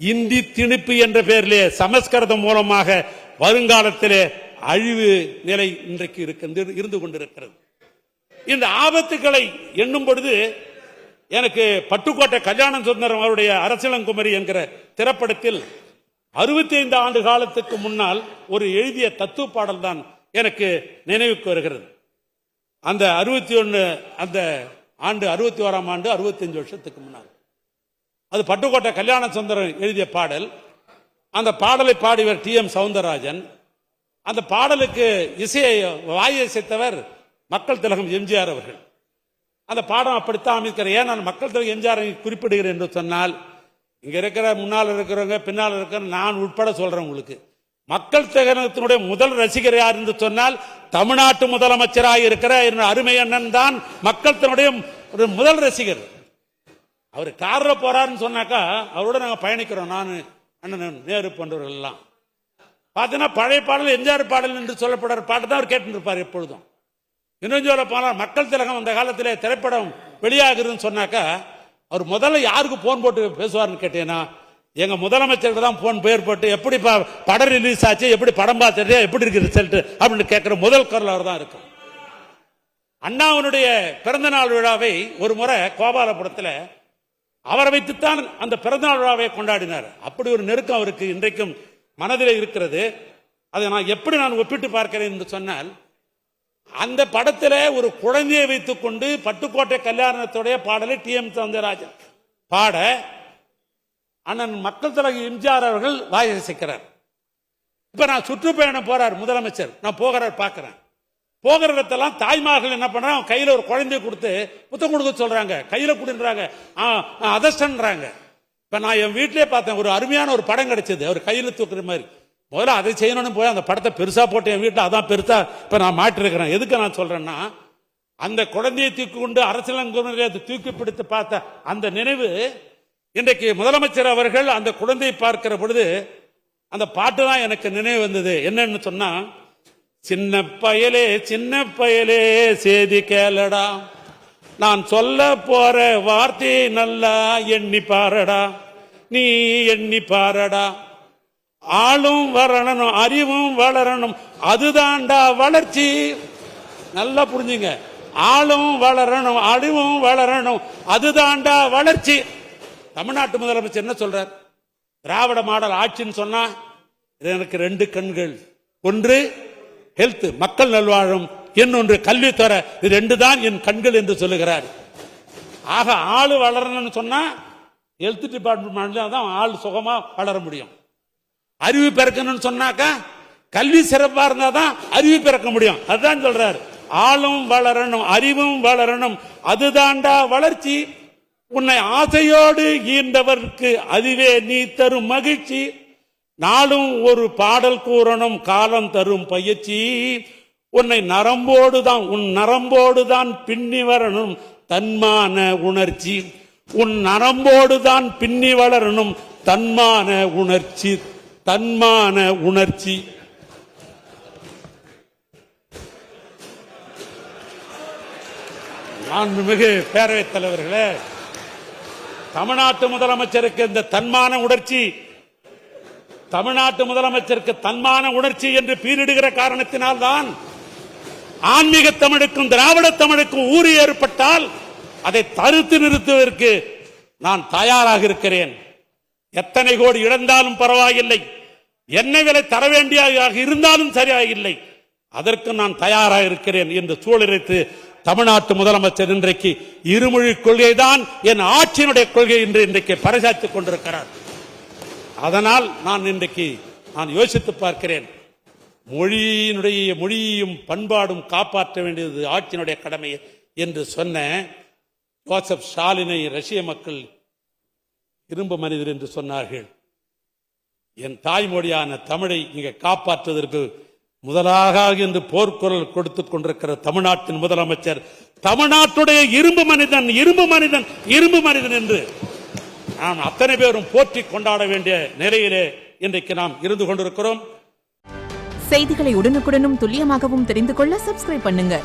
இந்தி திணிப்பு என்ற பெயரிலே சமஸ்கிருதம் மூலமாக வருங்காலத்திலே அழிவு நிலை இன்றைக்கு இருந்து கொண்டிருக்கிறது. இந்த ஆபத்துக்களை எண்ணும் பொழுது எனக்கு பட்டுக்கோட்டை கல்யாண சுந்தரம் அவருடைய அரசியலங்குமரி என்கிற திரைப்படத்தில் 65 ஆண்டு காலத்துக்கு முன்னால் ஒரு எழுதிய தத்துவ பாடல் தான் எனக்கு நினைவுக்கு வருகிறது. அந்த 61 அந்த ஆண்டு 61ஆம் ஆண்டு 65 வருஷத்துக்கு முன்னால் அது பட்டுக்கோட்டை கல்யாண சுந்தரம் எழுதிய பாடல். அந்த பாடலை பாடியவர் TM சவுந்தரராஜன். அந்த பாடலுக்கு இசையை வாயிசைத்தவர் மக்கள் திலகம் எம்ஜிஆர் அவர்கள். அந்த பாடம் அப்படித்தான் அமைக்கிற. ஏன் நான் மக்கள் திலகம் எம்ஜிஆர் குறிப்பிடுகிறேன் என்று சொன்னால், இங்க இருக்கிற முன்னால் இருக்கிறவங்க பின்னால் இருக்கிற நான் உட்பட சொல்றேன் உங்களுக்கு, மக்கள் திலகத்தினுடைய முதல் ரசிகர் யார் என்று சொன்னால் தமிழ்நாட்டு முதலமைச்சராக இருக்கிற அருமை அண்ணன் தான் மக்கள் திலகனுடைய முதல் ரசிகர். அவர் காரில் போறாருன்னு சொன்னாக்கா அவரோட நாங்கள் பயணிக்கிறோம். நான் அண்ணன் நேரு போன்றவர்கள் எல்லாம் பார்த்தீங்கன்னா பழைய பாடல் எம்ஜிஆர் பாடல் என்று சொல்லப்படுற பாட்டு தான் அவர் கேட்டு இருப்பார் எப்பொழுதும். இன்னும் சொல்ல போனால் மக்கள் திலகம் அந்த காலத்திலே திரைப்படம் வெளியாகுதுன்னு சொன்னாக்கா அவர் முதல்ல யாருக்கு போன் போட்டு பேசுவார்னு கேட்டீங்கன்னா, எங்க முதலமைச்சருக்கு தான் போன் பேர் போட்டு எப்படி படம் ரிலீஸ் ஆச்சு, எப்படி படம் பார்த்துட்டு எப்படி இருக்கு ரிசல்ட் அப்படின்னு கேட்கிற முதல் குரல் அவர் தான் இருக்கும். அண்ணாவினுடைய பிறந்த நாள் விழாவை ஒரு முறை கோபாலபுரத்தில் அவரை வைத்துத்தான் அந்த பிறந்தநாள் விழாவை கொண்டாடினார். அப்படி ஒரு நெருக்கம் அவருக்கு இன்றைக்கும் மனதில் இருக்கிறது. அதை நான் எப்படி ஒப்பிட்டு பார்க்கிறேன் என்று சொன்னால், அந்த படத்தில் ஒரு குழந்தையை வைத்துக் கொண்டு பட்டுக்கோட்டை கல்யாணத்துடைய பாடலை TM சவுந்தரராஜன் பாட அண்ணன் மக்கள் திலகம் எம்ஜிஆர் அவர்கள் வாயிசைக்கிறார். இப்ப நான் சுற்றுப்பயணம் போறார் முதலமைச்சர், நான் போகிறார் பார்க்கிறேன். போகிற இடத்தெல்லாம் தாய்மார்கள் என்ன பண்றாங்க, கையில ஒரு குழந்தைய கொடுத்து புத்தம் கொடுக்க சொல்றாங்க, கையில கொடுன்றாங்க, அதர்ஷன்றாங்க. இப்ப நான் என் வீட்டிலே பார்த்தேன், ஒரு அருமையான ஒரு படம் கிடைச்சது, அவர் கையில தூக்குற மாதிரி. முதல்ல அதை செய்யணும்னு போய் அந்த படத்தை பெருசா போட்டு என் வீட்டில் அதான் பெருசா இப்ப நான் மாற்றிருக்கிறேன். எதுக்கு நான் சொல்றேன்னா, அந்த குழந்தையை தூக்கி கொண்டு அரசியலங்குமரியை தூக்கி பிடித்து பார்த்த அந்த நினைவு இன்றைக்கு முதலமைச்சர் அவர்கள் அந்த குழந்தையை பார்க்கிற பொழுது அந்த பாட்டு தான் எனக்கு நினைவு வந்தது. என்னன்னு சொன்னா, சின்ன பயலே செய்தி கேளடா, நான் சொல்ல போற வார்த்தை நல்லா எண்ணி பாரடா, நீ எண்ணி பாரடா, ஆளும் வரணும் அறிவும் வளரணும் அதுதான்டா வளர்ச்சி. நல்லா புரிஞ்சுங்க, ஆளும் வளரணும் அறிவும் வளரணும் அதுதான்டா வளர்ச்சி. தமிழ்நாட்டு முதலமைச்சர் என்ன சொல்றார், திராவிட மாடல் ஆட்சின்னு சொன்னா எனக்கு 2 கண்கள், ஒன்று ஹெல்த் மக்கள் நல்வாழும், இன்னொன்று கல்வித்துறை, இது 2 தான் என் கண்கள் என்று சொல்லுகிறார். ஆக ஆளு வளரணும்னு சொன்னா ஹெல்த் டிபார்ட்மெண்ட் தான் ஆள் சுகமா வளர முடியும். அறிவு பிறக்கணும்னு சொன்னாக்கா கல்வி சிறப்பா இருந்தாதான் அறிவு பிறக்க முடியும். அதுதான் சொல்றாரு, ஆளும் வளரணும் அறிவும் வளரணும் அதுதான்டா வளர்ச்சி, உன்னை ஆசையோடு ஈண்டவருக்கு அதுவே நீ தரும் மகிழ்ச்சி, நாளும் ஒரு பாடல் கூறணும் காலம் தரும் பயிற்சி, உன்னை நரம்போடுதான் உன் நரம்போடுதான் பின்னி வரணும் தன்மான உணர்ச்சி, உன் நரம்போடுதான் பின்னி வளரணும் தன்மான உணர்ச்சி, தன்மான உணர்ச்சி. மாண்புமிகு பேரவைத் தலைவர்களே, தமிழ்நாட்டு முதலமைச்சருக்கு இந்த தன்மான உணர்ச்சி, தமிழ்நாட்டு முதலமைச்சருக்கு தன்மான உணர்ச்சி என்று பீரிடுகிற காரணத்தினால் தான் ஆன்மீக தமிழுக்கும் திராவிட தமிழுக்கும் ஊறு ஏற்பட்டால் அதை தடுத்து நிறுத்துவதற்கு நான் தயாராக இருக்கிறேன். எத்தனை கோடி இழந்தாலும் பரவாயில்லை, என்ன விலை தர வேண்டியதாக இருந்தாலும் சரியாயில்லை, அதற்கு நான் தயாராக இருக்கிறேன் என்று சூழலித்து தமிழ்நாட்டு முதலமைச்சர் இன்றைக்கு இருமொழி கொள்கை தான் என் ஆட்சியினுடைய கொள்கை என்று இன்றைக்கு பறைசாற்றிக் கொண்டிருக்கிறார். அதனால் நான் யோசித்து பார்க்கிறேன், மொழியையும் பண்பாடும் காப்பாற்ற வேண்டியது ஆட்சியினுடைய கடமை என்று சொன்ன ஜோசப் ஸ்டாலினை ரஷ்ய மக்கள் இரும்பு மனிதர் என்று சொன்னார்கள். என் தாய்மொழியான தமிழை இங்கே காப்பாற்றுவதற்கு முதலாக என்று போர்க்குரல் கொடுத்துக் கொண்டிருக்கிற தமிழ்நாட்டின் முதலமைச்சர் தமிழ்நாட்டுடைய இரும்பு மனிதன் இரும்பு மனிதன் இரும்பு மனிதன் என்று நாம் அத்தனை பேரும் போற்றி கொண்டாட வேண்டிய நிலையிலே இன்றைக்கு நாம் இருந்து கொண்டிருக்கிறோம். செய்திகளை உடனுக்குடனும் துல்லியமாகவும் தெரிந்து கொள்ள சப்ஸ்கிரைப் பண்ணுங்க.